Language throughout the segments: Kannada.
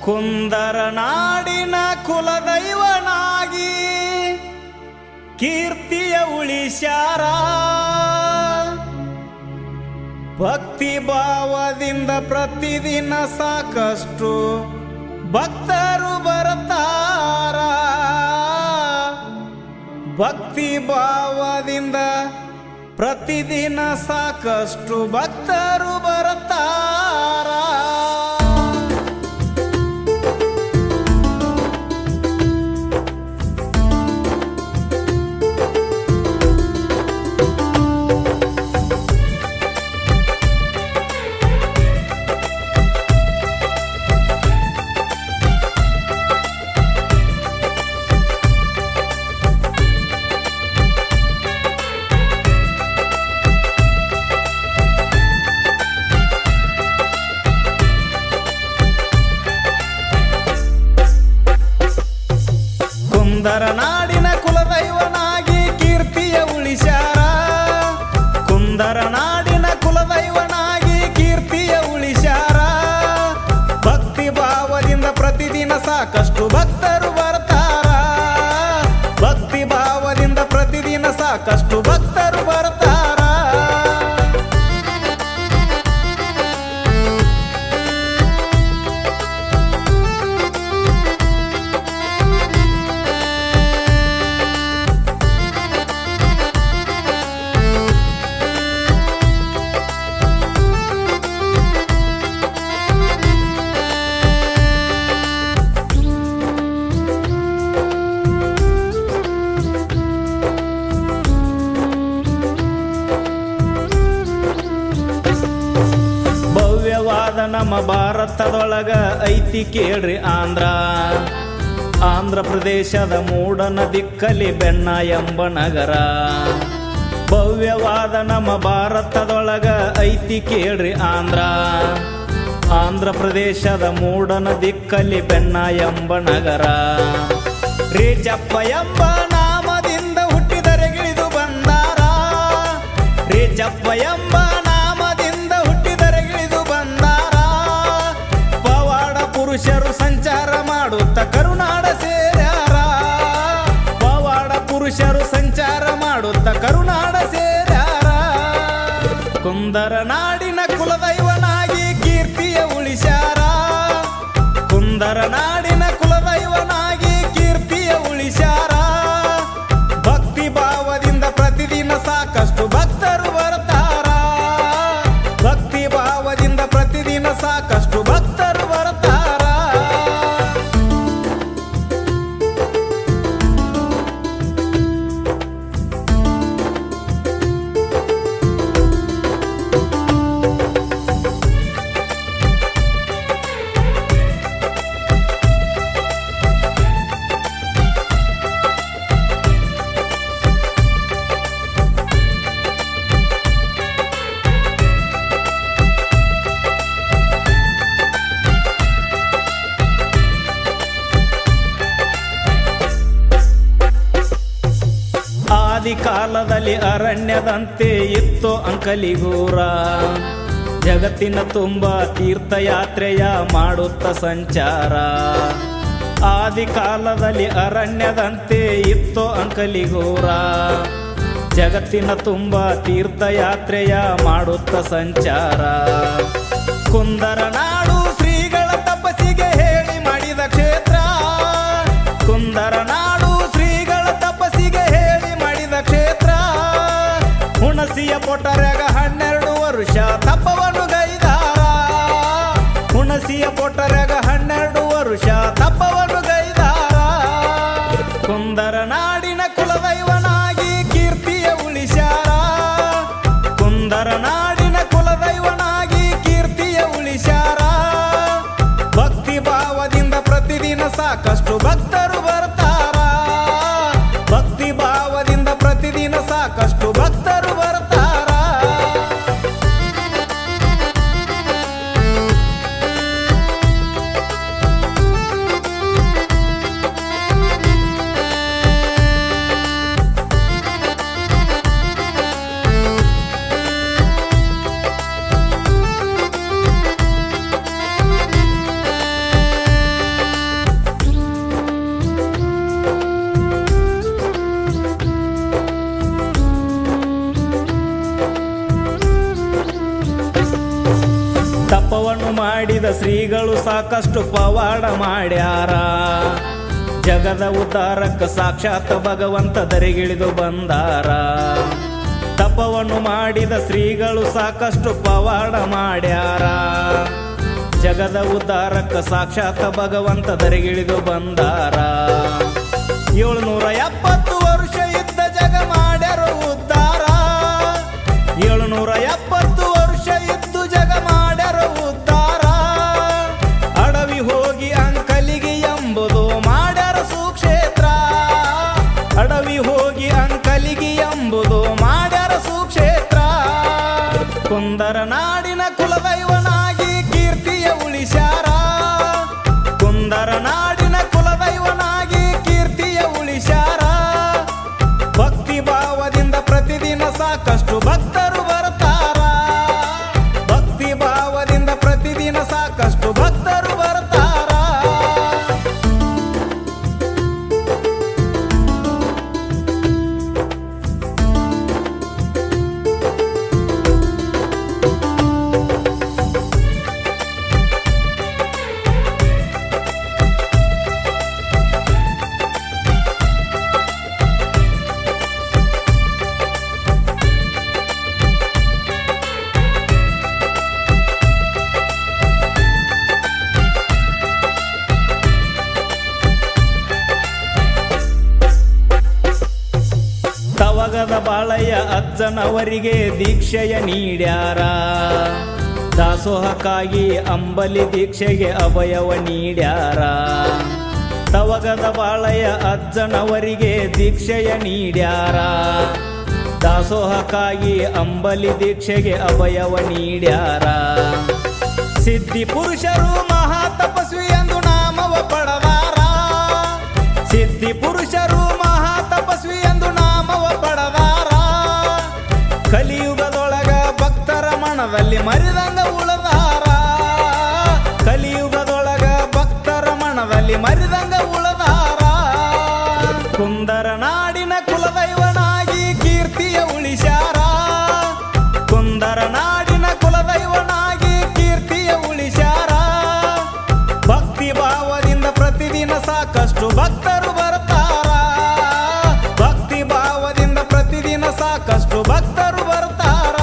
ಕುಂದರ ನಾಡಿನ ಕುಲದೈವನಾಗಿ ಕೀರ್ತಿಯ ಉಳಿಸ್ಯಾರ. ಭಕ್ತಿ ಭಾವದಿಂದ ಪ್ರತಿದಿನ ಸಾಕಷ್ಟು ಭಕ್ತರು ಬರ್ತಾರ. ಭಕ್ತಿ ಭಾವದಿಂದ ಪ್ರತಿದಿನ ಸಾಕಷ್ಟು ಭಕ್ತರು ಬರ್ತಾರ. ಕುಂದರ ನಾಡಿನ ಕುಲದೈವನಾಗಿ ಕೀರ್ತಿಯ ಉಳಿಸ್ಯಾರ. ಕುಂದರ ನಾಡಿನ ಕುಲದೈವನಾಗಿ ಕೀರ್ತಿಯ ಉಳಿಸ್ಯಾರ. ಭಕ್ತಿ ಭಾವದಿಂದ ಪ್ರತಿದಿನ ಸಾಕಷ್ಟು ಭಕ್ತರು ಬರ್ತಾರ. ಭಕ್ತಿ ಭಾವದಿಂದ ಪ್ರತಿದಿನ ಸಾಕಷ್ಟು ಭಕ್ತರು ಬರ್ತಾರ. ನಮ್ಮ ಭಾರತದೊಳಗ ಐತಿ ಕೇಳ್ರಿ ಆಂಧ್ರ. ಆಂಧ್ರ ಪ್ರದೇಶದ ಮೂಡನ ದಿಕ್ಕಲಿ ಬೆಣ್ಣ ಎಂಬ ನಗರ. ಭವ್ಯವಾದ ನಮ್ಮ ಭಾರತದೊಳಗ ಐತಿ ಕೇಳ್ರಿ ಆಂಧ್ರ. ಆಂಧ್ರ ಪ್ರದೇಶದ ಮೂಡನ ದಿಕ್ಕಲಿ ಬೆಣ್ಣ ಎಂಬ ನಗರ. ರೇಚಪ್ಪ ಎಂಬ ನಾಮದಿಂದ ಹುಟ್ಟಿದರೆಗಿಳಿದು ಬಂದಾರ. ರೇಚಪ್ಪ ಎಂಬ ಪುರುಷರು ಸಂಚಾರ ಮಾಡುತ್ತ ಕರುನಾಡ ಸೇರ್ಯಾರ. ಪವಾಡ ಪುರುಷರು ಸಂಚಾರ ಮಾಡುತ್ತ ಕರುನಾಡ ಸೇರ್ಯಾರ. ಕುಂದರ ನಾಡಿನ ಕುಲದೈವನಾಗಿ ಕೀರ್ತಿಯ ಉಳಿಸ್ಯಾರ. ಕುಂದರ ನಾಡಿನ ಕುಲದೈವನಾಗಿ ಕೀರ್ತಿಯ ಉಳಿಸ್ಯಾರ. ಭಕ್ತಿ ಭಾವದಿಂದ ಪ್ರತಿದಿನ ಸಾಕಷ್ಟು ಭಕ್ತರು ಬರ್ತಾರ. ಭಕ್ತಿ ಭಾವದಿಂದ ಪ್ರತಿದಿನ ಸಾಕಷ್ಟು ಭಕ್ತರು ಬರ್ತಾರ. ಆದಿ ಕಾಲದಲ್ಲಿ ಅರಣ್ಯದಂತೆ ಇತ್ತು ಅಂಕಲಿಗೂರ. ಜಗತ್ತಿನ ತುಂಬ ತೀರ್ಥಯಾತ್ರೆಯ ಮಾಡುತ್ತ ಸಂಚಾರ. ಆದಿ ಕಾಲದಲ್ಲಿ ಅರಣ್ಯದಂತೆ ಇತ್ತು ಅಂಕಲಿಗೂರ. ಜಗತ್ತಿನ ತುಂಬ ತೀರ್ಥಯಾತ್ರೆಯ ಮಾಡುತ್ತ ಸಂಚಾರ. ಕುಂದರ ನಾಡು ಶ್ರೀಗಳ ತಪಸ್ಸಿಗೆ ಹೇಳಿ ಮಾಡಿದ ಕ್ಷೇತ್ರ. ಕುಂದರ ನಾಡು ಶ್ರೀಗಳ ತಪಸ್ಸಿಗೆ ಹೇಳಿ ಮಾಡಿದ ಕ್ಷೇತ್ರ. ಹುಣಸಿಯ ಪೊಟರೆಗ 12 ವರ್ಷ ತಪವನ್ನು ಗೈದಾರ. ಹುಣಸಿಯ ಪೊಟರೆಗ 12 ವರ್ಷ ತಪವನ್ನು ಗೈದಾರ. ಕುಂದರ ನಾಡಿನ ಕುಲದೈವನಾಗಿ ಕೀರ್ತಿಯ ಉಳಿಸ್ಯಾರ. ಕುಂದರ ನಾಡಿನ ಕುಲದೈವನಾಗಿ ಕೀರ್ತಿಯ ಉಳಿಸ್ಯಾರ. ಭಕ್ತಿ ಭಾವದಿಂದ ಪ್ರತಿದಿನ ಸಾಕಷ್ಟು ಭಕ್ತರು ಬರ್ತಾರ. ಭಕ್ತಿ ಭಾವದಿಂದ ಪ್ರತಿದಿನ ಸಾಕಷ್ಟು ಭಕ್ತರು ಬರ್ತಾರ. ಮಾಡಿದ ಶ್ರೀಗಳು ಸಾಕಷ್ಟು ಪವಾಡ ಮಾಡ್ಯಾರ. ಜಗದ ಉದ್ಧಾರಕ್ಕ ಸಾಕ್ಷಾತ್ ಭಗವಂತ ದರಿಗಿಳಿದು ಬಂದಾರ. ತಪವನ್ನು ಮಾಡಿದ ಶ್ರೀಗಳು ಸಾಕಷ್ಟು ಪವಾಡ ಮಾಡ್ಯಾರ. ಜಗದ ಉದ್ಧಾರಕ್ಕ ಸಾಕ್ಷಾತ್ ಭಗವಂತ ದರಿಗಿಳಿದು ಬಂದಾರ. 770 ವರ್ಷ ಇದ್ದ ಜಗ ಮಾಡ್ಯಾರೋ ಉದ್ಧಾರ. 770 ವರ್ಷ ಇದ್ದು ಜಗ ಮಾಡ್ಯಾರೋ ಉದ್ಧಾರ. ಅಡವಿ ಹೋಗಿ ಅಂಕಲಿಗೆ ಎಂಬುದು ಮಾಡ್ಯಾರ ಸುಕ್ಷೇತ್ರ. ಅಡವಿ ಹೋಗಿ ಅಂಕಲಿಗೆ ಎಂಬುದು ಮಾಡ್ಯಾರ ಸುಕ್ಷೇತ್ರ. ಕುಂದರ ನಾಡಿನ ಕುಲದೈವನಾಗಿ ಕೀರ್ತಿಯ ಉಳಿಸ್ಯಾರ. ಕುಂದರ ನಾಡಿನ ಕುಲದೈವನಾಗಿ ಕೀರ್ತಿಯ ಉಳಿಸ್ಯಾರ. ಭಕ್ತಿ ಭಾವದಿಂದ ಪ್ರತಿದಿನ ಸಾಕಷ್ಟು ಭಕ್ತರು ಬರ್ತಾರ. ಭಕ್ತಿ ಭಾವದಿಂದ ಪ್ರತಿದಿನ ಸಾಕಷ್ಟು ಭಕ್ತರು ಬರ್ತಾರ. ತವಗದ ಬಾಳಯ್ಯ ಅಜ್ಜನವರಿಗೆ ದೀಕ್ಷೆಯ ನೀಡ್ಯಾರ. ದಾಸೋಹಕ್ಕಾಗಿ ಅಂಬಲಿ ದೀಕ್ಷೆಗೆ ಅಭಯವ ನೀಡ್ಯಾರ. ತವಗದ ಬಾಳಯ್ಯ ಅಜ್ಜನವರಿಗೆ ದೀಕ್ಷೆಯ ನೀಡ್ಯಾರ. ದಾಸೋಹಕ್ಕಾಗಿ ಅಂಬಲಿ ದೀಕ್ಷೆಗೆ ಅಭಯವ ನೀಡ್ಯಾರ. ಸಿದ್ಧಿ ಪುರುಷರು ಮಹಾ ತಪಸ್ವಿ ಎಂದು ನಾಮವ ಪಡೆದಾರ. ಸಿದ್ಧಿ ಪುರುಷರು ಮಹಾ ತಪಸ್ವಿ ಎಂದು ನಾಮವ ಪಡೆದಾರ. ಕಲಿಯುಗದೊಳಗ ಭಕ್ತರ ಮನದಲ್ಲಿ ಮರಿದಂಗ ಉಳದಾರ. ಕಲಿಯುಗದೊಳಗ ಭಕ್ತರ ಮನದಲ್ಲಿ ಮರಿದಂಗ ಉಳದಾರ. ಕುಂದರ ನಾಡಿನ ಕುಲದೈವನಾಗಿ ಕೀರ್ತಿಯ ಉಳಿಸ್ಯಾರ. ಕುಂದರ ನಾಡಿನ ಕುಲದೈವನಾಗಿ ಕೀರ್ತಿಯ ಉಳಿಸ್ಯಾರ. ಭಕ್ತಿ ಭಾವದಿಂದ ಪ್ರತಿದಿನ ಸಾಕಷ್ಟು ಭಕ್ತರು ಬರ್ತಾರ. ಭಕ್ತಿ ಭಾವದಿಂದ ಪ್ರತಿದಿನ ಸಾಕಷ್ಟು ಭಕ್ತರು ಬರ್ತಾರ.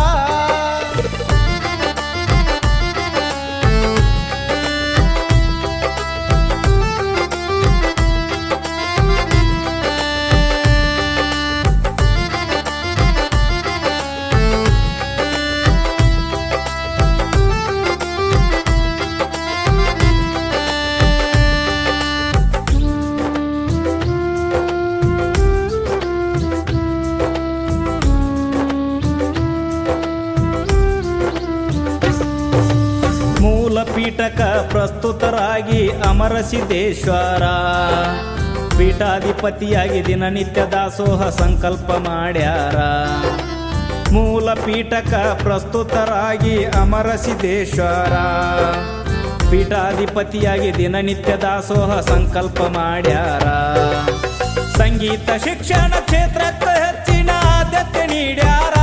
ಮೂಲ ಪೀಠಕ ಪ್ರಸ್ತುತರಾಗಿ ಅಮರಸಿದ್ದೇಶ್ವರ. ಪೀಠಾಧಿಪತಿಯಾಗಿ ದಿನನಿತ್ಯ ದಾಸೋಹ ಸಂಕಲ್ಪ ಮಾಡ್ಯಾರ. ಮೂಲ ಪೀಠಕ ಪ್ರಸ್ತುತರಾಗಿ ಅಮರಸಿದ್ದೇಶ್ವರ. ಪೀಠಾಧಿಪತಿಯಾಗಿ ದಿನನಿತ್ಯ ದಾಸೋಹ ಸಂಕಲ್ಪ ಮಾಡ್ಯಾರ. ಸಂಗೀತ ಶಿಕ್ಷಣ ಕ್ಷೇತ್ರಕ್ಕೆ ಹೆಚ್ಚಿನ ಆದ್ಯತೆ ನೀಡ್ಯಾರ.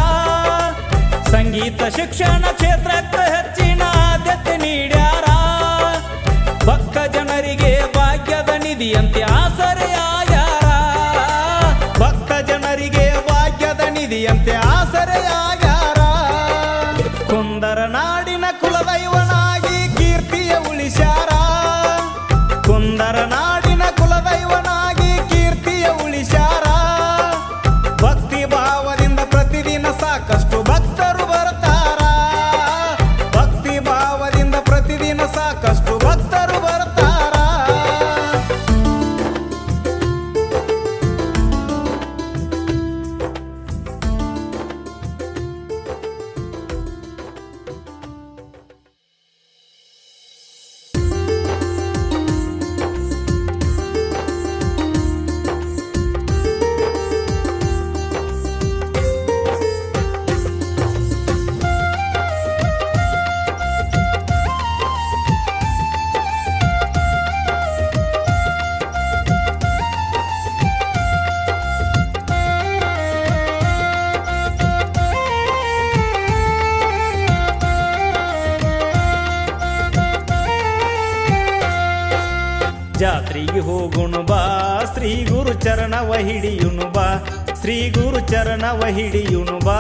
ಸಂಗೀತ ಶಿಕ್ಷಣ ಕ್ಷೇತ್ರಕ್ಕೆ ಹೆಚ್ಚಿನ ಆದ್ಯತೆ ನೀಡ್ಯಾರ. ಭಕ್ತ ಜನರಿಗೆ ಭಾಗ್ಯದ ನಿಧಿಯಂತೆ ಆಸರೆಯಾಗ್ಯಾರ. ಭಕ್ತ ಜನರಿಗೆ ಭಾಗ್ಯದ ನಿಧಿಯಂತೆ ಆಸರೆಯಾಗ್ಯಾರ. ಕುಂದರ ನಾಡಿನ ಕುಲದೈವನಾಗಿ ಕೀರ್ತಿಯ ಉಳಿಸ್ಯಾರ. ಕುಂದರ ನಾಡಿನ ಕುಲದೈವನಾಗಿ ಕೀರ್ತಿಯ ಉಳಿಸ್ಯಾರ. ಭಕ್ತಿ ಭಾವದಿಂದ ಪ್ರತಿದಿನ ಸಾಕಷ್ಟು ಭಕ್ತರು ಬರ್ತಾರ. ಭಕ್ತಿ ಭಾವದಿಂದ ಪ್ರತಿದಿನ ಸಾಕಷ್ಟು ಭಕ್ತರು ಬರ್ತಾರ. ಜಾತ್ರೆಗೆ ಹೋಗುಣು ಬಾ ಶ್ರೀ ಗುರು ಚರಣವ ಹಿಡಿಯುನು ಬಾ ಶ್ರೀ ಗುರು ಚರಣವ ಹಿಡಿಯುನು ಬಾ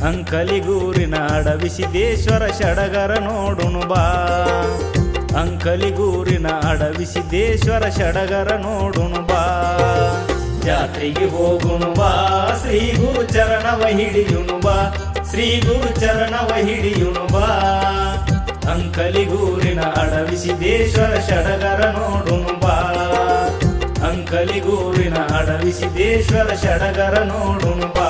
ಅಂಕಲಿಗೂರಿನ ಅಡವಿಸಿದ್ದೇಶ್ವರ ಷಡಗರ ನೋಡುನು ಬಾ ಅಂಕಲಿಗೂರಿನ ಅಡವಿಸಿದ್ದೇಶ್ವರ ಷಡಗರ ನೋಡುನು ಬಾ ಜಾತ್ರೆಗೆ ಹೋಗುನು ಬಾ ಶ್ರೀ ಗುರು ಚರಣವ ಹಿಡಿಯುನು ಬಾ ಶ್ರೀ ಗುರು ಚರಣವ ಹಿಡಿಯುನು ಬಾ ಅಂಕಲಿಗೂರಿನ ಅಡವಿಸಿದ್ದೇಶ್ವರ ಷಡಗರ ನೋಡುನು ಬಾ ಅಂಕಲಿಗೂರಿನ ಅಡವಿಸಿದ್ದೇಶ್ವರ ಷಡಗರ ನೋಡುನು ಬಾ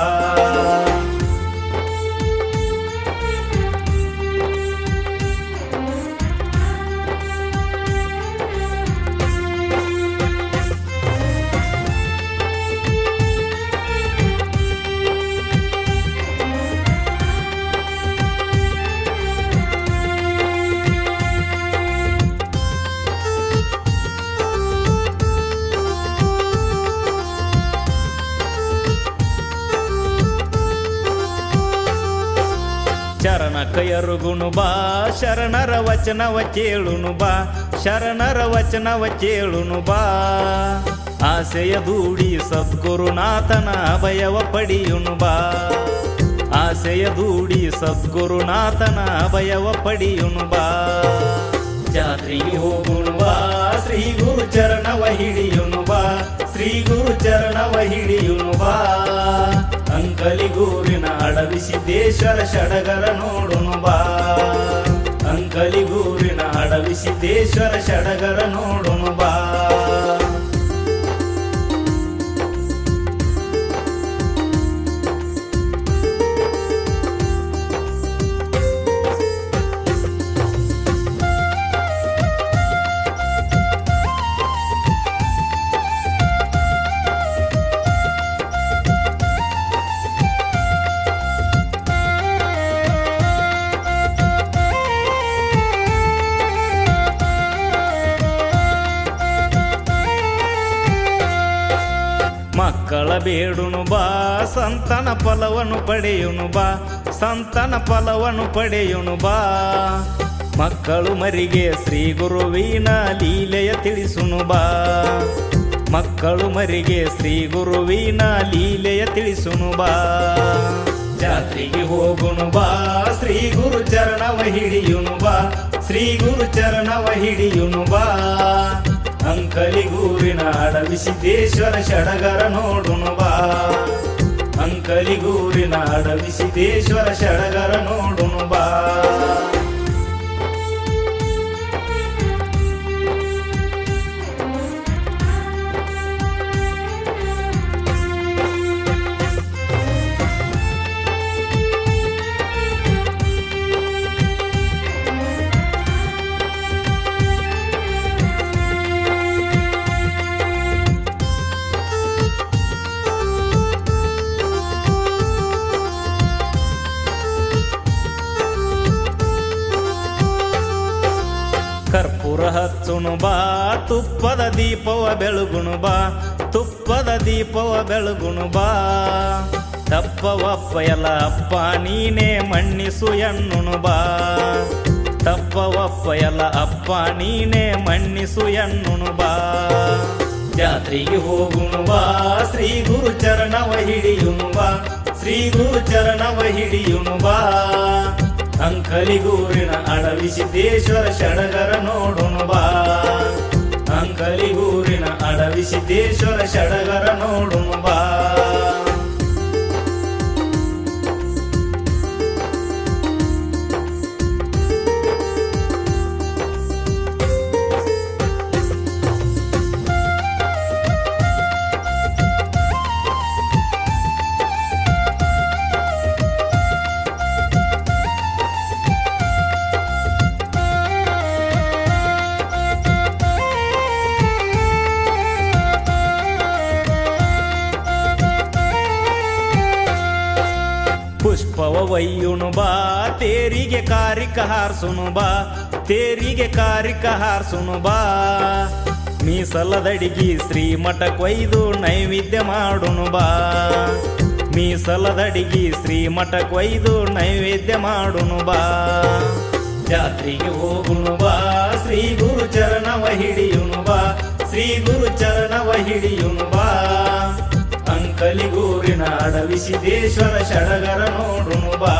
ಚರಣ ಕೈಯರುಗುನು ಬಾ ಶರಣರ ವಚನವ ಕೇಳುನು ಬಾ ಶರಣರ ವಚನವ ಕೇಳುನು ಬಾ ಆಸೆಯ ದೂಡಿ ಸದ್ಗುರುನಾಥನ ಅಭಯವ ಪಡಿಯುನು ಬಾ ಆಸೆಯ ದೂಡಿ ಸದ್ಗುರುನಾಥನ ಅಭಯವ ಪಡಿಯುನು ಬಾ ಜಾತ್ರೆಗೆ ಹೋಗುನು ಬಾ ಶ್ರೀ ಗುರು ಚರಣವ ಹಿಡಿಯುನು ಬಾ ಶ್ರೀ ಗುರು ಚರಣವ ಹಿಡಿಯುನು ಬಾ ಅಂಕಲಿಗೂರಿನ ಅಡವಿಸಿದ್ದೇಶ್ವರ ಷಡಗರ ನೋಡುನು ಬಾ ಅಂಕಲಿಗೂರಿನ ಅಡವಿಸಿದ್ದೇಶ್ವರ ಷಡಗರ ನೋಡುನು ಬಾ ಮಕ್ಕಳ ಬೇಡುನು ಬಾ ಸಂತನ ಫಲವನ್ನು ಪಡೆಯುನು ಬಾ ಸಂತನ ಫಲವನ್ನು ಪಡೆಯುನು ಬಾ ಮಕ್ಕಳು ಮರಿಗೆ ಶ್ರೀ ಗುರುವಿನ ಲೀಲೆಯ ತಿಳಿಸುನು ಬಾ ಮಕ್ಕಳು ಮರಿಗೆ ಶ್ರೀ ಗುರುವಿನ ಲೀಲೆಯ ತಿಳಿಸುನು ಬಾ ಜಾತ್ರೆಗೆ ಹೋಗುನು ಬಾ ಶ್ರೀ ಗುರು ಚರಣವ ಹಿಡಿಯುನು ಬಾ ಶ್ರೀ ಗುರು ಚರಣವ ಹಿಡಿಯುನು ಬಾ ಅಂಕಲಿಗೂರಿನ ಅಡವಿಸಿದ್ದೇಶ್ವರ ಷಡಗರ ನೋಡುನು ಬಾ ಅಂಕಲಿಗೂರಿನ ಅಡವಿಸಿದ್ದೇಶ್ವರ ಷಡಗರ ನೋಡುನು ಬಾ ಕರ್ಪೂರ ಹಚ್ಚುನು ಬಾ ತುಪ್ಪದ ದೀಪವ ಬೆಳಗುನು ಬಾ ತುಪ್ಪದ ದೀಪವ ಬೆಳಗುನು ಬಾ ತಪ್ಪವಪ್ಪ ಎಲ್ಲ ಅಪ್ಪ ನೀನೇ ಮಣ್ಣಿಸು ಎನ್ನುನು ಬಾ ತಪ್ಪವಪ್ಪ ಎಲ್ಲ ಅಪ್ಪ ನೀನೇ ಮಣ್ಣಿಸು ಎನ್ನುನು ಬಾ ಜಾತ್ರೆಗೆ ಹೋಗುನು ಬಾ ಶ್ರೀ ಗುರು ಚರಣವ ಹಿಡಿಯುನು ಬಾ ಶ್ರೀ ಗುರು ಚರಣವ ಹಿಡಿಯುನು ಬಾ ಅಂಕಲಿಗೂರಿನ ಅಡವಿಸಿದ್ದೇಶ್ವರ ಷಡಗರ ನೋಡುನು ಬಾ ಅಂಕಲಿಗೂರಿನ ಅಡವಿಸಿದ್ದೇಶ್ವರ ಷಡಗರ ನೋಡುನು ಬಾ ಪುಷ್ಪವ ಒಯ್ಯುನು ಬಾ ತೇರಿಗೆ ಕಾರಿಕ ಹಾರ್ಸುನು ಬಾ ತೇರಿಗೆ ಕಾರಿಕ ಹಾರ್ಸುನು ಬಾ ಮೀಸಲದಡಿಗಿ ಶ್ರೀಮಠ ಕೊಯ್ದು ನೈವೇದ್ಯ ಮಾಡುನು ಬಾ ಮೀಸಲದಡಿಗಿ ಶ್ರೀಮಠ ಕೊಯ್ದು ನೈವೇದ್ಯ ಮಾಡುನು ಬಾ ಜಾತ್ರೆಗೆ ಹೋಗುನು ಬಾ ಶ್ರೀ ಗುರು ಚರಣವ ಹಿಡಿಯುನು ಬಾ ಶ್ರೀ ಗುರು ಚರಣವ ಹಿಡಿಯುನು ಬಾ ಅಂಕಲಿಗೂರಿನ ಅಡವಿಸಿದ್ದೇಶ್ವರ ಷಡಗರ ನೋಡುನು ಬಾ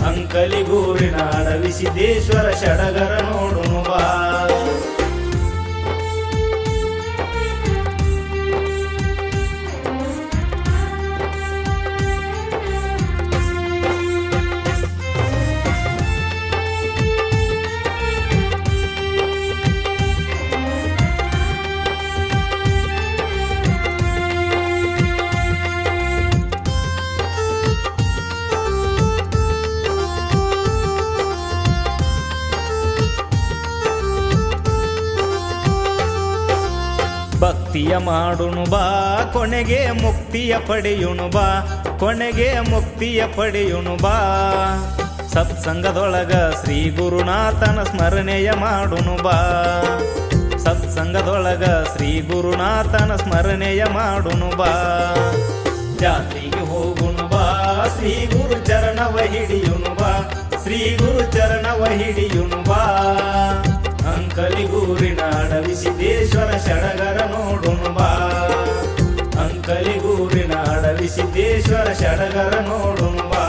ಅಂಕಲಿಗೂರಿನ ಅಡವಿಸಿದ್ದೇಶ್ವರ ಷಡಗರ ನೋಡುನು ಬಾ ಭಕ್ತಿಯ ಮಾಡುನು ಬಾ ಕೊನೆಗೆ ಮುಕ್ತಿಯ ಪಡೆಯುನು ಬಾ ಕೊನೆಗೆ ಮುಕ್ತಿಯ ಪಡೆಯುನು ಬಾ ಸತ್ಸಂಗದೊಳಗ ಶ್ರೀ ಗುರುನಾಥನ ಸ್ಮರಣೆಯ ಮಾಡುನು ಬಾ ಸತ್ಸಂಗದೊಳಗ ಶ್ರೀ ಗುರುನಾಥನ ಸ್ಮರಣೆಯ ಮಾಡುನು ಬಾ ಜಾತ್ರೆಗೆ ಹೋಗುನು ಬಾ ಶ್ರೀ ಗುರು ಚರಣವ ಹಿಡಿಯುನು ಬಾ ಶ್ರೀ ಗುರು ಚರಣವ ಹಿಡಿಯುನು ಬಾ ಅಂಕಲಿಗೂರಿನ ಅಡವಿಸಿದ್ದೇಶ್ವರ ಷಡಗರ ನೋಡುನು ಬಾ ಅಂಕಲಿಗೂರಿನ ಅಡವಿಸಿದ್ದೇಶ್ವರ ಷಡಗರ ನೋಡುನು ಬಾ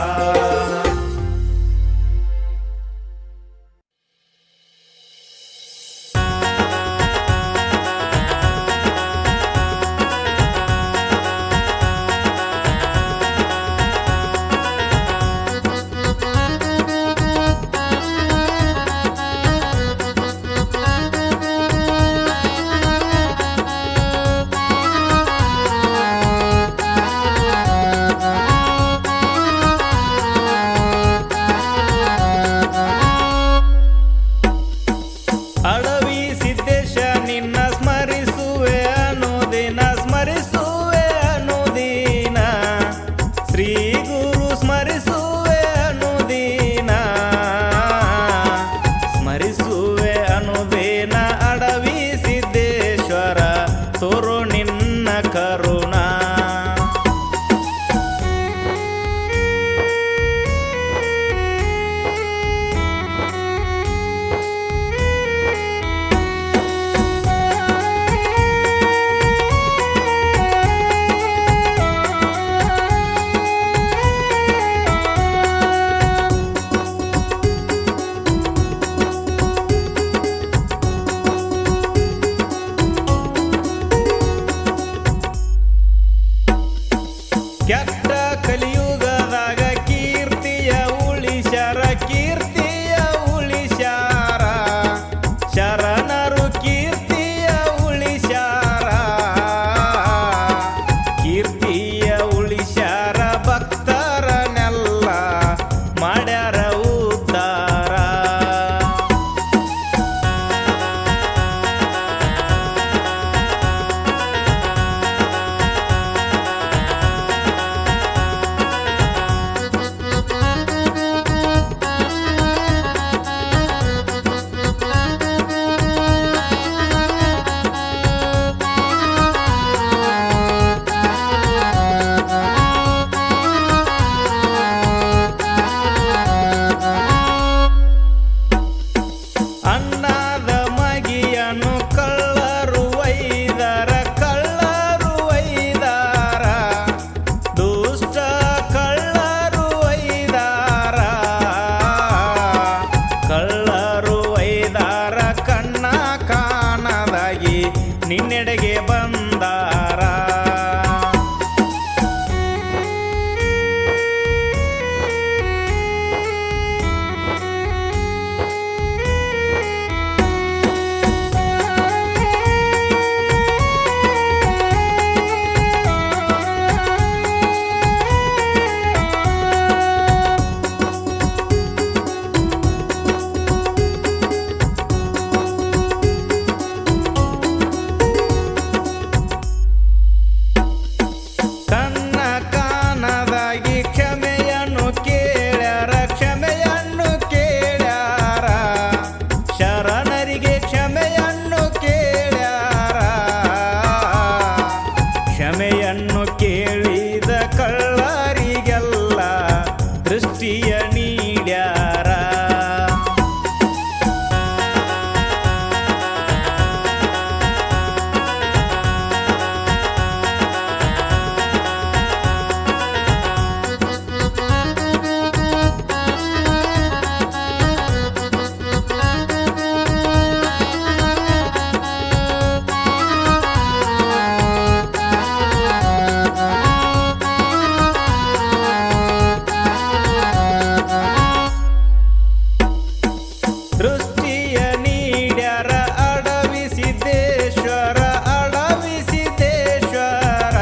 ದೃಷ್ಟಿಯ ನೀಡ್ಯಾರ ಅಡವಿ ಸಿದ್ದೇಶ್ವರ ಅಡವಿ ಸಿದ್ದೇಶ್ವರ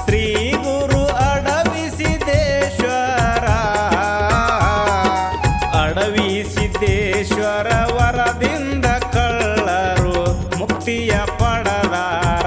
ಶ್ರೀ ಗುರು ಅಡವಿ ಸಿದ್ದೇಶ್ವರ ಅಡವಿ ಸಿದ್ದೇಶ್ವರ ವರದಿಂದ ಕಳ್ಳರು ಮುಕ್ತಿಯ ಪಡದಾರ.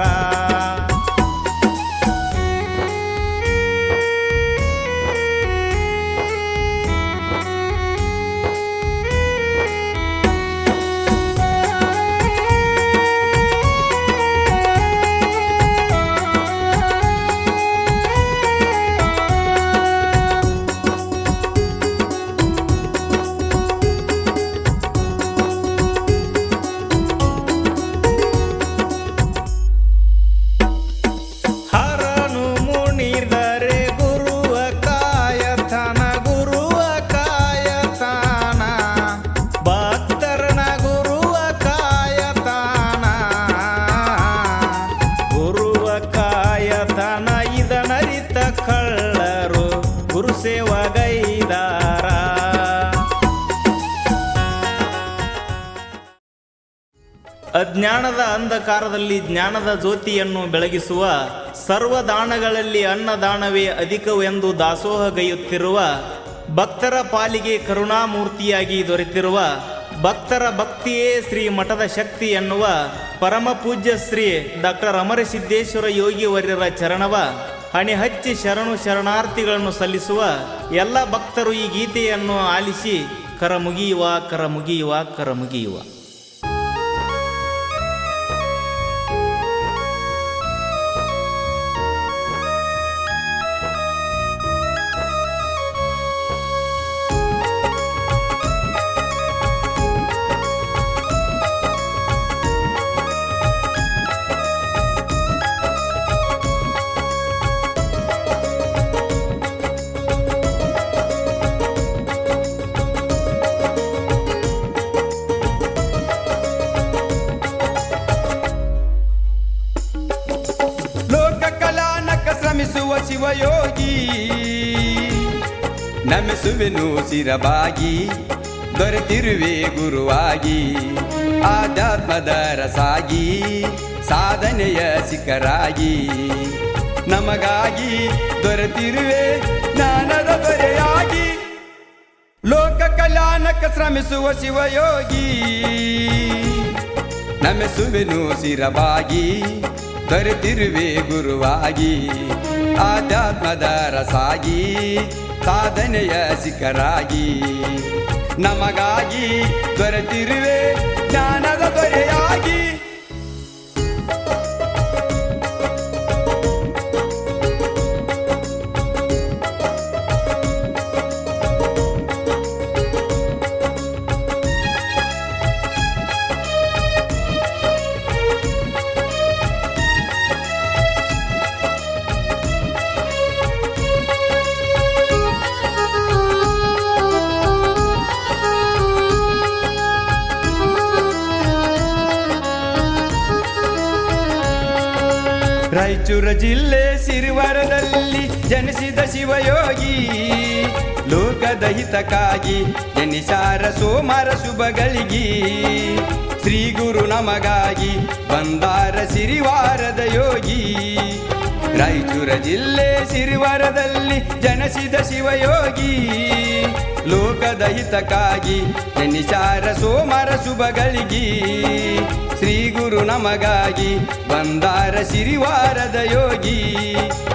ಹರನು ಮುನಿದರೆ ಗುರುವ ಕಾಯತನ ಗುರುವ ಕಾಯತನ ಭಕ್ತರನ ಗುರುವ ಕಾಯತನ ಗುರುವ ಕಾಯತನ ಇದನರಿತ ಕಳ್ಳರು ಗುರು ಸೇವಗೈದಾರ. ಅಜ್ಞಾನದ ಅಂಧಕಾರದಲ್ಲಿ ಜ್ಞಾನದ ಜ್ಯೋತಿಯನ್ನು ಬೆಳಗಿಸುವ ಸರ್ವದಾನಗಳಲ್ಲಿ ಅನ್ನದಾನವೇ ಅಧಿಕವೆಂದು ದಾಸೋಹಗೈಯುತ್ತಿರುವ ಭಕ್ತರ ಪಾಲಿಗೆ ಕರುಣಾಮೂರ್ತಿಯಾಗಿ ದೊರೆತಿರುವ ಭಕ್ತರ ಭಕ್ತಿಯೇ ಶ್ರೀ ಮಠದ ಶಕ್ತಿ ಎನ್ನುವ ಪರಮ ಪೂಜ್ಯ ಶ್ರೀ ಡಾಕ್ಟರ್ ಅಮರಸಿದ್ದೇಶ್ವರ ಯೋಗಿ ವರ್ಯರ ಚರಣವ ಹಣೆ ಹಚ್ಚಿ ಶರಣು ಶರಣಾರ್ಥಿಗಳನ್ನು ಸಲ್ಲಿಸುವ ಎಲ್ಲ ಭಕ್ತರು ಈ ಗೀತೆಯನ್ನು ಆಲಿಸಿ ಕರಮುಗಿಯುವ ಕರಮುಗಿಯುವ ಕರಮುಗಿಯುವ. ಲೋಕ ಕಲಾನಕ ಶ್ರಮಿಸುವ ಶಿವಯೋಗಿ ನಮಿಸುವೆನು ಶಿರಬಾಗಿ ದೊರೆತಿರುವೆ ಗುರುವಾಗಿ ಆಧ್ಯಾತ್ಮದ ರಸಾಗಿ ಸಾಧನೆಯ ಶಿಖರಾಗಿ ನಮಗಾಗಿ ದೊರೆತಿರುವೆ ಜ್ಞಾನದ ದೊರೆಯಾಗಿ. ಲೋಕ ಕಲ್ಯಾಣಕ ಶ್ರಮಿಸುವ ಶಿವಯೋಗಿ ನಮಿಸುವೆನು ಶಿರಬಾಗಿ ದೊರೆತಿರುವೆ ಗುರುವಾಗಿ ಆಧ್ಯಾತ್ಮದ ರಸಾಗಿ ಸಾಧನೆಯ ಶಿಖರಾಗಿ ನಮಗಾಗಿ ದೊರೆತಿರುವೆ ಜ್ಞಾನದ ದೊರೆಯಾಗಿ. ರಾಯಚೂರು ಜಿಲ್ಲೆ ಸಿರಿವಾರದಲ್ಲಿ ಜನಿಸಿದ ಶಿವಯೋಗಿ ಲೋಕದ ಹಿತಕ್ಕಾಗಿ ಜನಿಸಾರ ಸೋಮರ ಶುಭಗಳಿಗಿ ಶ್ರೀ ಗುರು ನಮಗಾಗಿ ಬಂದಾರ ಸಿರಿವಾರದ ಯೋಗಿ. ರಾಯಚೂರು ಜಿಲ್ಲೆ ಸಿರಿವಾರದಲ್ಲಿ ಜನಿಸಿದ ಶಿವಯೋಗಿ ಲೋಕದ ಹಿತಕ್ಕಾಗಿ ಜನಿಸಾರ ಸೋಮರ ಶುಭಗಳಿಗಿ ಶ್ರೀ ಗುರು ನಮಗಾಗಿ ಬಂದಾರ ಸಿರಿವಾರದ ಯೋಗಿ.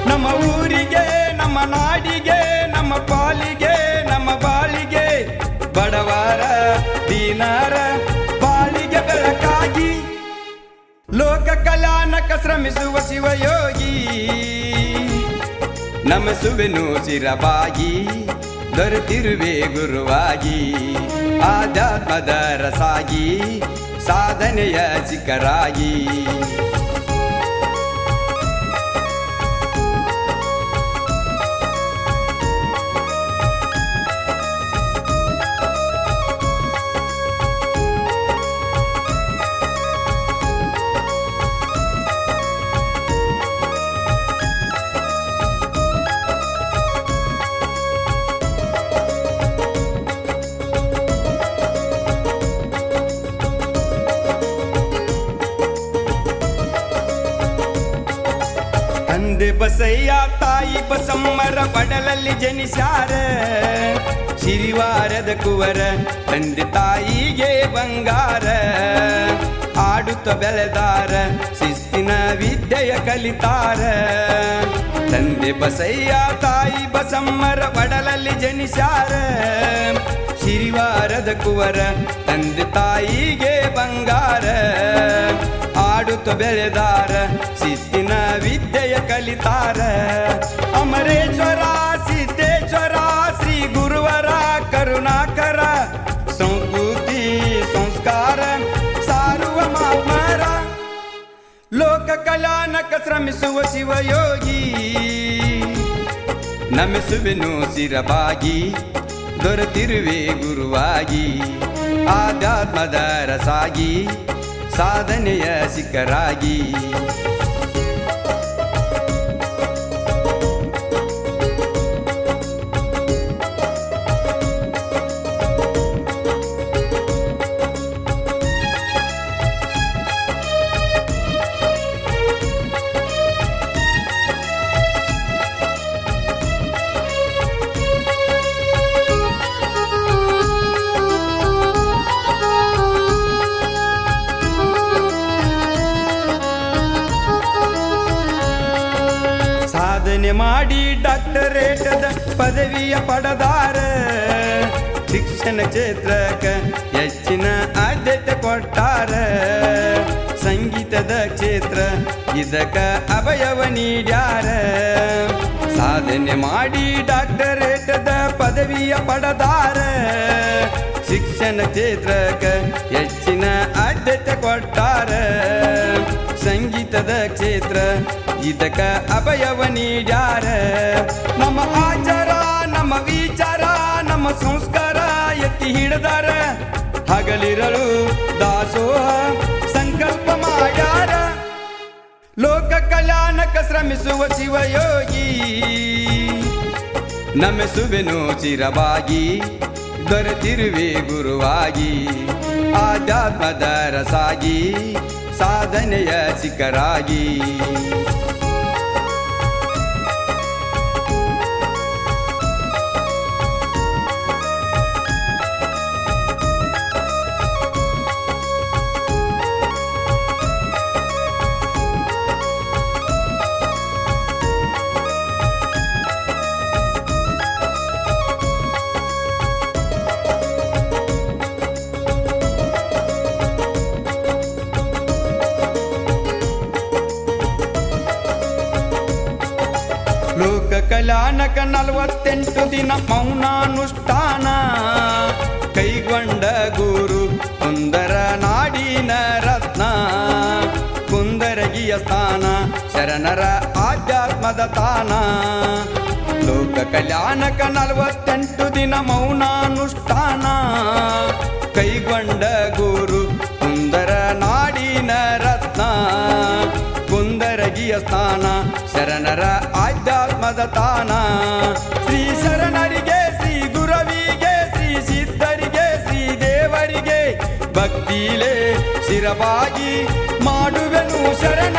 ನಮ್ಮ ಊರಿಗೆ ನಮ್ಮ ನಾಡಿಗೆ ನಮ್ಮ ಪಾಲಿಗೆ ನಮ್ಮ ಬಾಳಿಗೆ ಬಡವರ ದೀನಾರ ಬಾಳಿಗೆ ಬೆಳಕಾಗಿ ಲೋಕ ಕಲ್ಯಾಣಕ ಶ್ರಮಿಸುವ ಶಿವಯೋಗಿ ನಮಿಸುವೆನು ಶಿರಬಾಗಿ ದೊರೆತಿರುವೆ ಗುರುವಾಗಿ ಆಧ್ಯಾತ್ಮದ ರಸಾಗಿ ಸಾಧನೆಯ ಶಿಖರಾಗಿ. ತಂದೆ ಬಸಯ್ಯ ತಾಯಿ ಬಸಮ್ಮರ ಒಡಲಲ್ಲಿ ಜನಿಸ್ಯಾರ ಸಿರಿವಾರದ ಕುವರ ತಂದೆ ತಾಯಿಗೆ ಬಂಗಾರ ಆಡುತ್ತ ಬೆಳೆದಾರ ಶಿಸ್ತಿನ ವಿದ್ಯೆಯ ಕಲಿತಾರ ತಂದೆ ಬಸಯ್ಯ ತಾಯಿ ಬಸಮ್ಮರ ಒಡಲಲ್ಲಿ ಜನಿಸ್ಯಾರ ಸಿರಿವಾರದ ಕುವರ ತಂದೆ ತಾಯಿಗೆ ಬಂಗಾರ ಆಡುತ್ತ ಬೆಳೆದಾರ ಶಿಸ್ತಿನ ವಿದ್ಯೆಯ ಕಲಿತಾರ ಅಮರೇಶ್ವರ ಸಿದ್ದೇಶ್ವರ ಶ್ರೀ ಗುರುವರ ಕರುಣಾಕರ ಸಂಸ್ಕೃತಿ ಸಂಸ್ಕಾರ ಸಾರುವ ಮಾತ್ಮರ ಲೋಕ ಕಲ್ಯಾಣಕ ಶ್ರಮಿಸುವ ಶಿವಯೋಗಿ ನಮಿಸುವೆನು ಶಿರಬಾಗಿ ದೊರೆತಿರುವೆ ಗುರುವಾಗಿ ಆಧ್ಯಾತ್ಮದ ರಸಾಗಿ ಸಾಧನೆಯ ಶಿಖರಾಗಿ ಸಾಧನೆ ಮಾಡಿ ಡಾಕ್ಟರೇಟದ ಪದವಿಯ ಪಡೆದಾರ ಶಿಕ್ಷಣ ಕ್ಷೇತ್ರಕ್ಕೆ ಹೆಚ್ಚಿನ ಆದ್ಯತೆ ಕೊಟ್ಟಾರ ಸಂಗೀತದ ಕ್ಷೇತ್ರ ಇದಕ್ಕ ಅಭಯವ ನೀಡ್ಯಾರ ಸಾಧನೆ ಮಾಡಿ ಡಾಕ್ಟರೇಟದ ಪದವಿಯ ಪಡೆದಾರ ಶಿಕ್ಷಣ ಕ್ಷೇತ್ರಕ್ಕೆ ಹೆಚ್ಚಿನ ಆದ್ಯತೆ ಕೊಟ್ಟಾರ ಸಂಗೀತದ ಕ್ಷೇತ್ರ ಇದಕ್ಕ ಅಭಯವ ನೀಡ್ಯಾರ ನಮ್ಮ ಆಚಾರ ನಮ್ಮ ವಿಚಾರ ನಮ್ಮ ಸಂಸ್ಕಾರ ಎತ್ತಿ ಹಿಡಿದಾರ ಹಗಲಿರಲು ದಾಸೋಹ ಸಂಕಲ್ಪ ಮಾಡ್ಯಾರ ಲೋಕ ಕಲ್ಯಾಣಕ ಶ್ರಮಿಸುವ ಶಿವಯೋಗಿ ನಮಿಸುವೆನು ಚಿರವಾಗಿ ದೊರೆತಿರುವೆ ಗುರುವಾಗಿ ಆಧ್ಯಾತ್ಮದ ರಸಾಗಿ ಸಾಧನೆಯ ಶಿಖರಾಗಿ ಲೋಕ ಕಲ್ಯಾಣಕ 48 ದಿನ ಮೌನಾನುಷ್ಠಾನ ಕೈಗೊಂಡ ಗುರು ಕುಂದರ ನಾಡಿನ ರತ್ನ ಕುಂದರಗಿಯ ಸ್ಥಾನ ಶರಣರ ಆಧ್ಯಾತ್ಮದ ತಾನ ಲೋಕ ಕಲ್ಯಾಣಕ 48 ದಿನ ಮೌನಾನುಷ್ಠಾನ ಕೈಗೊಂಡ ಗುರು ಕುಂದರ ನಾಡಿನ ರತ್ನ ಕುಂದರಗಿಯ ಸ್ಥಾನ ಶರಣರ ಆಧ್ಯಾತ್ಮದ ತಾನ ಶ್ರೀ ಶರಣರಿಗೆ ಶ್ರೀ ಗುರವಿಗೆ ಶ್ರೀ ಸಿದ್ಧರಿಗೆ ಶ್ರೀ ದೇವರಿಗೆ ಭಕ್ತಿಲೇ ಶಿರವಾಗಿ ಮಾಡುವೆನು ಶರಣ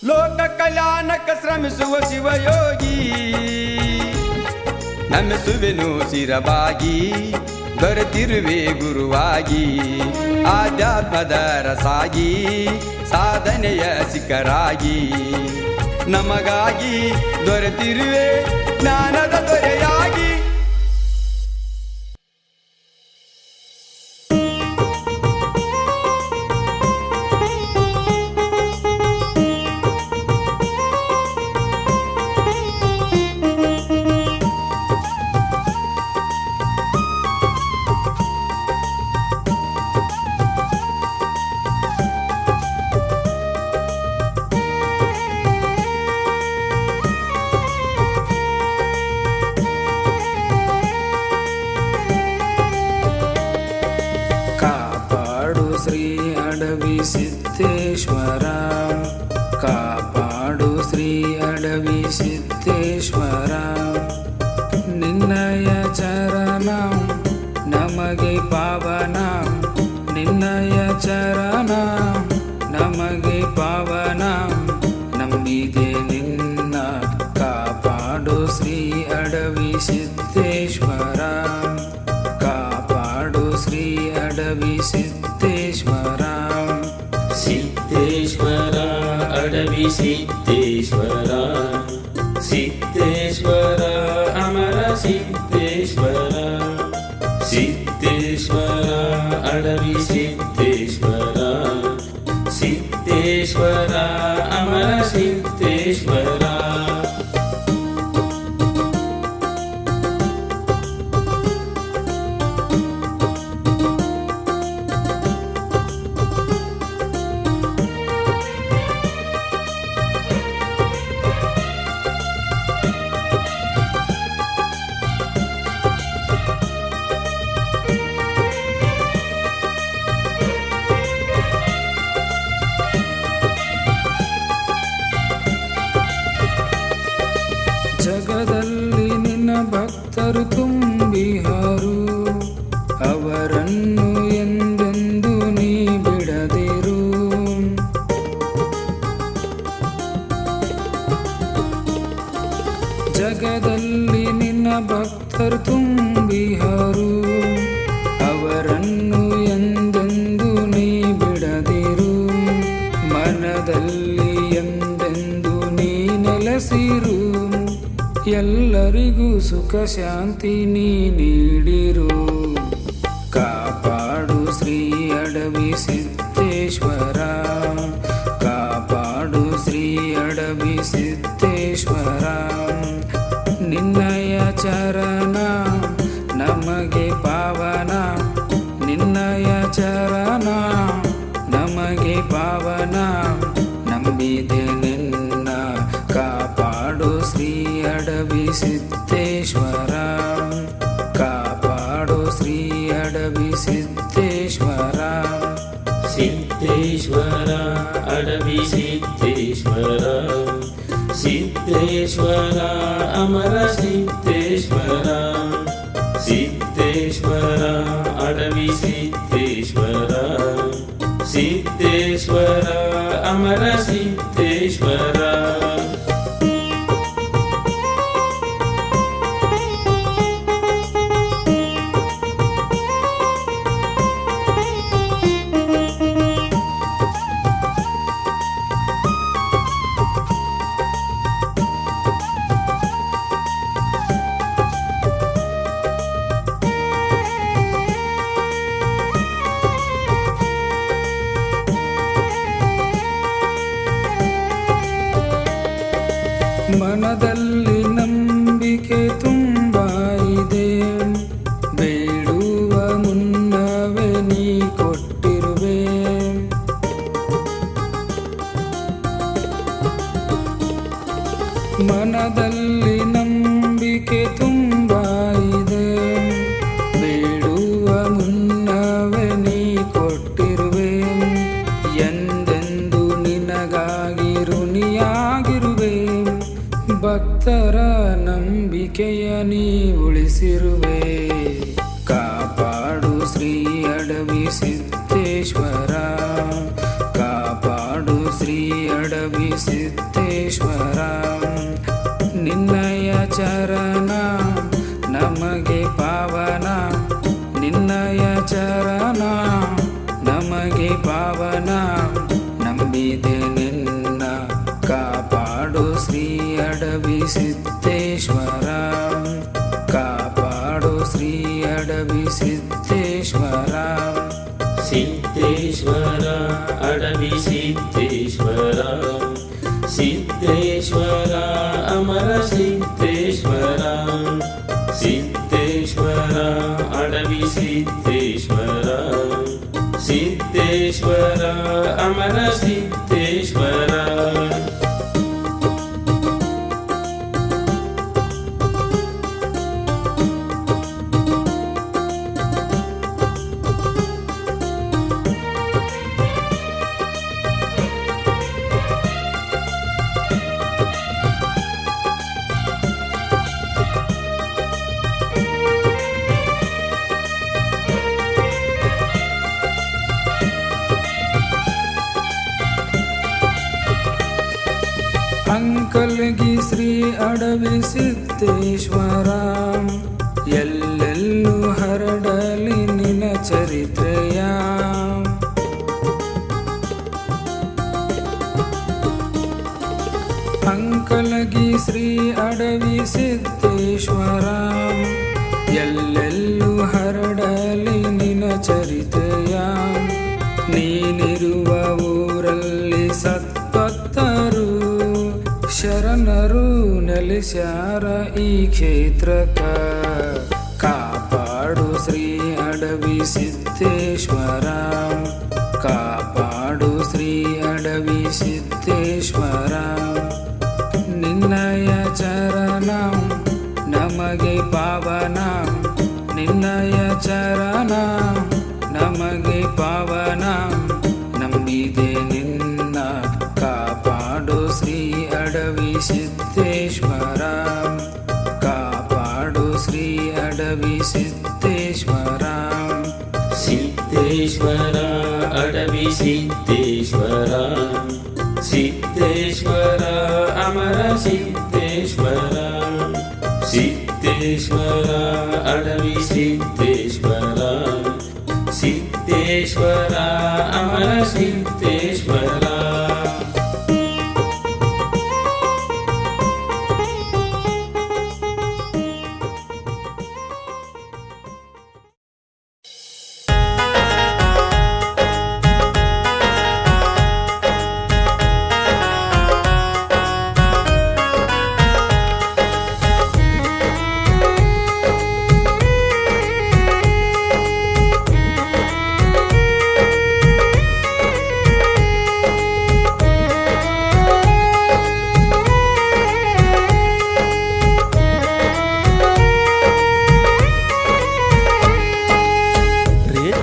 ಲೋಕ ಕಲ್ಯಾಣಕ ಶ್ರಮಿಸುವ ಶಿವಯೋಗಿ ನಮಿಸುವೆನು ಶಿರವಾಗಿ ದೊರೆತಿರುವೆ ಗುರುವಾಗಿ ಆಧ್ಯಾತ್ಮದ ರಸಾಗಿ ಸಾಧನೆಯ ಶಿಖರಾಗಿ ನಮಗಾಗಿ ದೊರೆತಿರುವೆ ಜ್ಞಾನದ ದೊರೆಯಾಗಿ ಶ್ರೀ ಅಡವಿ ಸಿದ್ದೇಶ್ವರ ಕಾಪಾಡು ಶ್ರೀ ಅಡವಿ ಸಿದ್ದೇಶ್ವರ ನಿನ್ನಯ ಚರಣ ನಮಗೆ ಪಾವನ ನಿನ್ನಯ ಚರಣ ನಮಗೆ ಪಾವನ ನಂಬಿದೆ ನಿನ್ನ ಸಿದ್ದೇಶ್ವರ ಕಾಪಾಡು ಶ್ರೀ ಅಡವಿ ಸಿದ್ದೇಶ್ವರ ಸಿದ್ದೇಶ್ವರ ಅಡವಿ ಸಿದ್ದೇಶ್ವರ ಸಿದ್ದೇಶ್ವರ ಅಮರ ಸಿದ್ದೇಶ್ವರ ಸಿದ್ದೇಶ್ವರ ಅಡವಿ ಸಿದ್ದೇಶ್ವರ ಸಿದ್ದೇಶ್ವರ ಅಮರ ಸಿದ್ದೇಶ್ವರ ಜಗದಲ್ಲಿ ನಿನ್ನ ಭಕ್ತರು ತುಂಬಿಹರು ಅವರನ್ನು ಎಂದೆಂದು ನೀ ಬಿಡದಿರು ಜಗದಲ್ಲಿ ನಿನ್ನ ಭಕ್ತರು ತುಂಬಿಹರು ಅವರನ್ನು ಎಂದೆಂದು ನೀ ಬಿಡದಿರು ಮನದಲ್ಲಿ ಎಂದೆಂದು ನೀ ನೆಲೆಸಿರು ಎಲ್ಲರಿಗೂ ಸುಖ ಶಾಂತಿ ನೀ ನೀಡಿರು ಕಾಪಾಡು ಶ್ರೀ ಅಡವಿ ಸಿದ್ದೇಶ್ವರ ಕಾಪಾಡು ಶ್ರೀ ಅಡವಿ ಸಿದ್ದೇಶ್ವರ ನಿನ್ನಯ ಚರಣ ನಮಗೆ ಪಾವನ ನಿನ್ನಯ ಚರಣ ನಮಗೆ ಪಾವನ ನಂಬಿದೆ ನಿನ್ನ ಕಾಪಾಡು ಶ್ರೀ ಅಡವಿ ಸಿದ್ದೇಶ್ವರ ಕಾಪಾಡು ಶ್ರೀ ಅಡವಿ ಸಿದ್ದೇಶ್ವರ ಸಿದ್ದೇಶ್ವರ ಅಡವಿ ಸಿದ್ದೇಶ್ವರ ಸಿದ್ದೇಶ್ವರ ಅಮರ ಸಿದ್ದೇಶ್ವರ ಸಿದ್ದೇಶ್ವರ ಅಡವಿ ಸಿದ್ದೇಶ್ವರ ಸಿದ್ದೇಶ್ವರ ಅಮರ ಸಿದ್ದೇಶ್ವರ ಮನದಲ್ಲಿ ನಂಬಿಕೆ ತುಂಬ ಇದೆ ಬೇಡುವ ಮುನ್ನವೇ ನೀ ಕೊಟ್ಟಿರುವೆ ಮನದಲ್ಲಿ ನಂಬಿಕೆ ತುಂಬ ಇದೆ ಬೇಡುವ ಮುನ್ನವೇ ನೀ ಕೊಟ್ಟಿರುವೆ ಎಂದೆಂದು ನಿನಗಾಗಿ ಋಣಿಯಾಗಿರುವೆ ಭಕ್ತರ ನಂಬಿಕೆಯ ನೀ ಉಳಿಸಿರುವೆ ಕಾಪಾಡು ಶ್ರೀ ಅಡವಿ ಸಿದ್ದೇಶ್ವರ ಕಾಪಾಡು ಶ್ರೀ ಅಡವಿ ಸಿದ್ದೇಶ್ವರ ನಿನ್ನಯ ಚರಣ ನಮಗೆ ಪಾವನ ನಿನ್ನಯ ಚರಣ ನಮಗೆ ಪಾವನ ನಂಬಿದೆ ನಿನ್ನ ಕಾಪಾಡು ಶ್ರೀ ಅಡವಿ ಸಿದ್ದೇಶ್ವರ ಕಾಪಾಡು ಶ್ರೀ ಅಡವಿ ಸಿದ್ದೇಶ್ವರ ಸಿದ್ದೇಶ್ವರ ಅಡವಿ ಸಿದ್ದೇಶ್ವರ ಸಿದ್ದೇಶ್ವರ ಅಮರ ಸಿದ್ದೇಶ್ವರ ಸಿದ್ದೇಶ್ವರ ಅಡವಿ ಸಿದ್ದೇಶ್ವರ ಸಿದ್ದೇಶ್ವರ ಅಮರ ಸಿದ್ದೇಶ್ವರ ಅಂಕಲ್ಗಿ ಶ್ರೀ ಅಡವಿ ಸಿದ್ದೇಶ್ವರ ಎಲ್ಲೆಲ್ಲೂ ಹರಡಲಿ ನಿನ ಚರಿತ್ರೆಯ. ಅಂಕಲಗಿ ಶ್ರೀ ಅಡವಿ ಸಿದ್ದೇಶ್ವರ ಎಲ್ಲೆಲ್ಲೂ ಹರಡಲಿ ನಿನ ಚರಿತ್ರೆಯ. ನೀನಿರುವ ಊರಲ್ಲಿ ಸತ್ಪತ್ತರು ಶರಣರು ನೆಲೆಸ್ಯಾರ ಈ ಕ್ಷೇತ್ರಕ. ಕಾಪಾಡು ಶ್ರೀ ಅಡವಿ ಸಿದ್ದೇಶ್ವರ, ಕಾಪಾಡು ಶ್ರೀ ಅಡವಿ ಸಿದ್ದೇಶ್ವರ. ನಿನ್ನಯ ಚರಣ ನಮಗೆ ಪಾವನ, ನಿನ್ನಯ ಚರಣ ನಮಗೆ ಪಾವನ. ನಂಬಿದೆ ನಿನ್ನ ಕಾಪಾಡು ಶ್ರೀ ಅಡವಿ ಸಿದ್ದೇಶ್ವರ, ಕಾಪಾಡು ಶ್ರೀ ಅಡವಿ ಸಿದ್ದೇಶ್ವರ. ಸಿದ್ದೇಶ್ವರ ಅಡವಿ ಸಿದ್ದೇಶ್ವರ, ಸಿದ್ದೇಶ್ವರ ಅಮರ ಸಿದ್ದೇಶ್ವರ. ಸಿದ್ದೇಶ್ವರ ಅಡವಿ ಸಿದ್ದೇಶ್ವರ, ಸಿದ್ದೇಶ್ವರ ಅಮರ ಸಿದ್ದೇಶ್ವರ.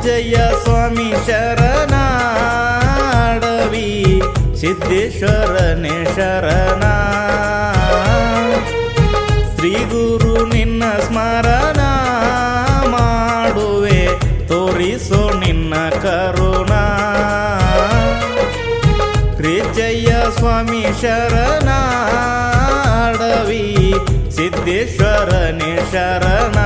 ಜಯ ಸ್ವಾಮಿ ಶರಣಾಡವಿ ಸಿದ್ದೇಶ್ವರನೇ ಶರಣ. ಶ್ರೀ ಗುರು ನಿನ್ನ ಸ್ಮರಣ ಮಾಡುವೆ ತೋರಿಸೋ ನಿನ್ನ ಕರುಣಾ. ಜಯ ಸ್ವಾಮಿ ಶರಣಾಡವಿ ಸಿದ್ದೇಶ್ವರನೇ ಶರಣ.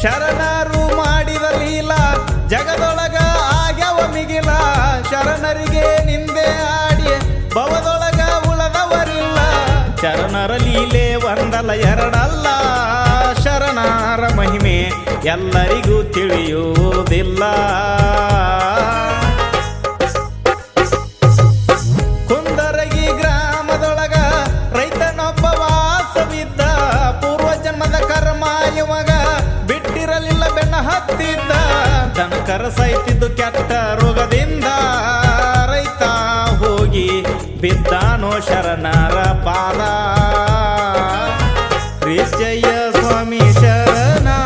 ಶರಣರು ಮಾಡಿದ ಲೀಲ ಜಗದೊಳಗ ಆಗ್ಯವ ಮಿಗಿಲ. ಶರಣರಿಗೆ ನಿಂದೆ ಆಡಿ ಭವದೊಳಗ ಉಳದವರಿಲ್ಲ. ಶರಣರ ಲೀಲೆ ಒಂದಲ್ಲ ಎರಡಲ್ಲ, ಶರಣರ ಮಹಿಮೆ ಎಲ್ಲರಿಗೂ ತಿಳಿಯುವುದಿಲ್ಲ. ಕುಂದರಗಿ ಗ್ರಾಮದೊಳಗ ರೈತನೊಬ್ಬ ವಾಸವಿದ್ದ. ಪೂರ್ವ ಜನ್ಮದ ಕರ್ಮ ಇವಾಗ ಬಿಟ್ಟಿರಲಿಲ್ಲ ಬೆನ್ನ ಹತ್ತಿದ್ದ. ದನಕರ ಸಾಯ್ತಿದ್ದು ಕೆಟ್ಟ ರೋಗದಿಂದ ರೈತ ಹೋಗಿ ಬಿದ್ದಾನೋ ಶರಣರ ಪಾದ. ಜಯ ಸ್ವಾಮಿ ಶರಣಾಡವಿ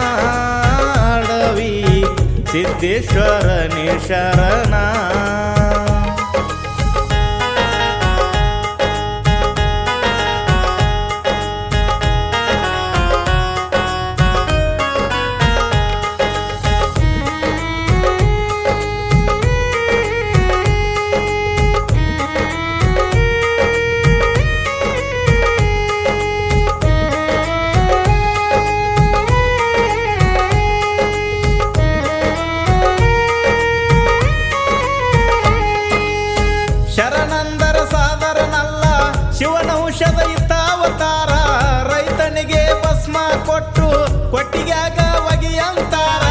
ಸಿದ್ದೇಶ್ವರನೇ ಶರಣ. ಶರಣಂದರ ಸಾದರನಲ್ಲ ಶಿವನ ಔಷಧ ಇತ್ತಾವತಾರ. ರೈತನಿಗೆ ಭಸ್ಮ ಕೊಟ್ಟು ಕೊಟ್ಟಿಗ್ಯಾಗ ಒಗಿಯಂತಾರ.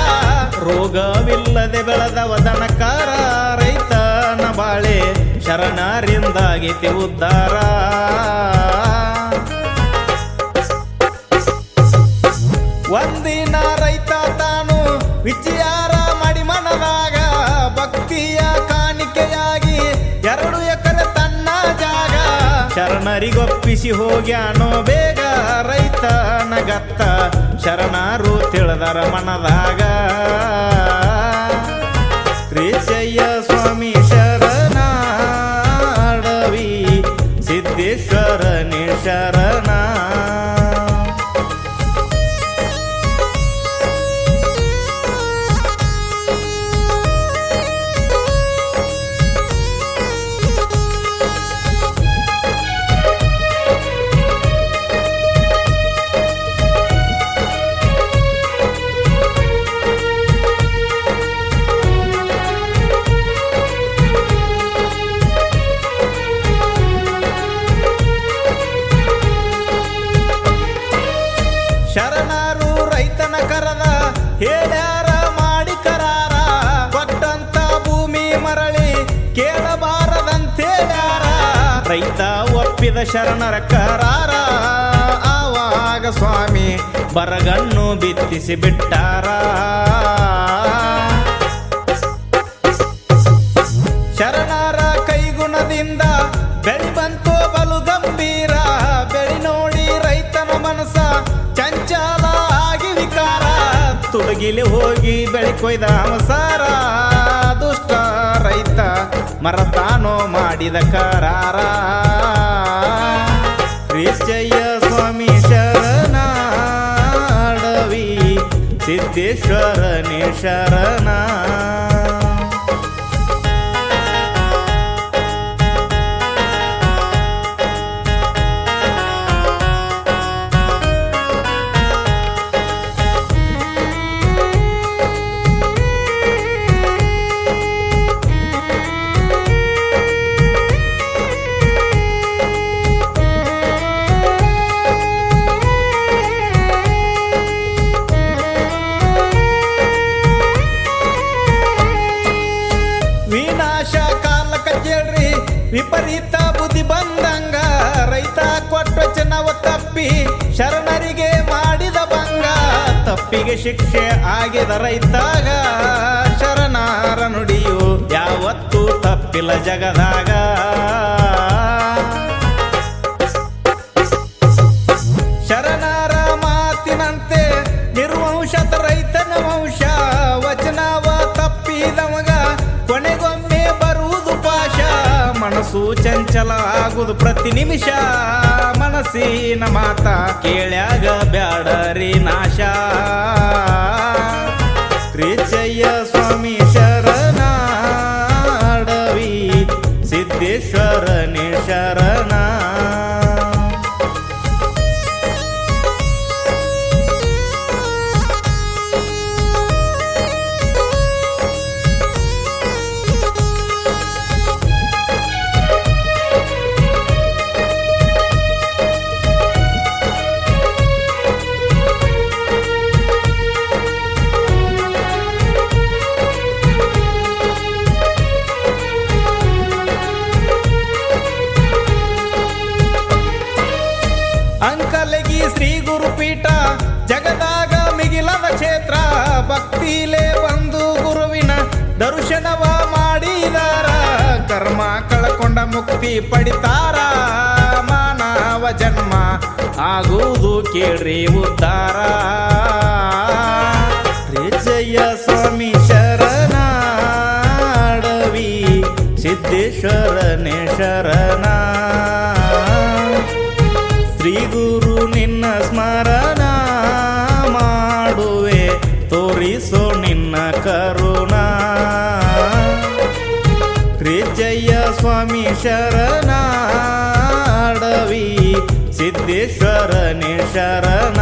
ರೋಗವಿಲ್ಲದೆ ಬೆಳೆದವ ದನಕಾರ ರೈತನ ಬಾಳೆ ಶರಣರಿಂದಾಗೈತಿ ಉದ್ಧಾರ. ಒಂದಿನ ರೈತ ತಾನು ವಿಚಾರ ಮಾಡಿ ಮನದಾಗ ಭಕ್ತಿಯ ಕಾಣಿಕೆಯಾಗಿ 2 ಎಕರೆ ತನ್ನ ಜಾಗ ಒಪ್ಪಿಸಿ ಹೋಗ್ಯಾನೋ ಬೇಗ ರೈತ ನಗತ್ತ ಶರಣರು ತಿಳಿದರ ಮನದಾಗ ಶ್ರೀಚಯ್ಯ ಸ್ವಾಮಿ ಶರಣಾಡವಿ ಸಿದ್ದೇಶ್ವರನೇ ಶರಣ ಶರಣರು ರೈತನ ಕರದ ಹೇಳ್ಯಾರ ಮಾಡಿ ಕರಾರ ಕೊಟ್ಟಂತ ಭೂಮಿ ಮರಳಿ ಕೇಳಬಾರದಂತೇಳ್ಯಾರ ರೈತ ಒಪ್ಪಿದ ಶರಣರ ಕರಾರ ಆವಾಗ ಸ್ವಾಮಿ ಬರಗಣ್ಣು ಬಿತ್ತಿಸಿ ಬಿಟ್ಟಾರ ಶರಣರ ಕೈಗುಣದಿಂದ ಬೆಳಿ ಬಂತು ಬಲು ಗಂಭೀರ ಬೆಳಿ ನೋಡಿ ರೈತನ ಮನಸ ಚಂಚಲ ಆಗಿ ವಿಕಾರ ತುಡುಗಿಲಿ ಹೋಗಿ ಬೆಳಿ ಕೊಯ್ದ ಅವಸಾರ ದುಷ್ಟ ರೈತ ಮರತಾನೋ ಮಾಡಿದ ಕರಾರ ಶ್ರೀಚಯ್ಯ ಸ್ವಾಮಿ ಶರಣಾಡವಿ ಸಿದ್ದೇಶ್ವರನೇ ಶರಣ ವಿನಾಶ ಕಾಲಕ ಕೇಳ್ರಿ ವಿಪರೀತ ಬುದ್ಧಿ ಬಂದಂಗ ರೈತ ಕೊಟ್ಟ ವಚನವ ತಪ್ಪಿ ಶರಣರಿಗೆ ಮಾಡಿದ ಭಂಗ ತಪ್ಪಿಗೆ ಶಿಕ್ಷೆ ಆಗಿದ ರೈತಾಗ ಶರಣರ ನುಡಿಯು ಯಾವತ್ತೂ ತಪ್ಪಿಲ್ಲ ಜಗದಾಗ ಶರಣರ ಮಾತಿನಂತೆ ನಿರ್ವಂಶದ ರೈತನ ವಂಶ ವಚನವ ತಪ್ಪಿದವಗ ಕೊನೆಗೊಮ್ಮೆ ಬರುವುದು ಪಾಶ ಮನಸ್ಸು ಚಂಚಲ ಆಗುದು ಪ್ರತಿ ನಿಮಿಷ ಮನಸ್ಸಿನ ಮಾತ ಕೇಳ್ಯಾಗ ಬ್ಯಾಡರಿ ನಾಶ ಶ್ರೀಚಯ್ಯ ಸ್ವಾಮಿ ಶರಣಾಡವಿ ಸಿದ್ದೇಶ್ವರನೇ ಶರಣ ಅಂಕಲಗಿ ಶ್ರೀ ಗುರುಪೀಠ ಜಗದಾಗ ಮಿಗಿಲದ ಕ್ಷೇತ್ರ ಭಕ್ತಿಲೇ ಬಂದು ಗುರುವಿನ ದರ್ಶನವ ಮಾಡಿದಾರ ಕರ್ಮ ಕಳಕೊಂಡ ಮುಕ್ತಿ ಪಡಿತಾರ ಮಾನವ ಜನ್ಮ ಆಗುವುದು ಕೇಳ್ರಿ ಉದ್ಧಾರ ಶ್ರೀಚಯ್ಯ ಸ್ವಾಮಿ ಶರಣಾಡವಿ ಸಿದ್ದೇಶ್ವರನೇ ಶರಣ ಶ್ರೀ ಗುರು ನಿನ್ನ ಸ್ಮರಣ ಮಾಡುವೆ ತೋರಿಸೋ ನಿನ್ನ ಕರುಣಾ ಶ್ರೀಚಯ್ಯ ಸ್ವಾಮಿ ಶರಣಾಡವಿ ಸಿದ್ದೇಶ್ವರನೇ ಶರಣ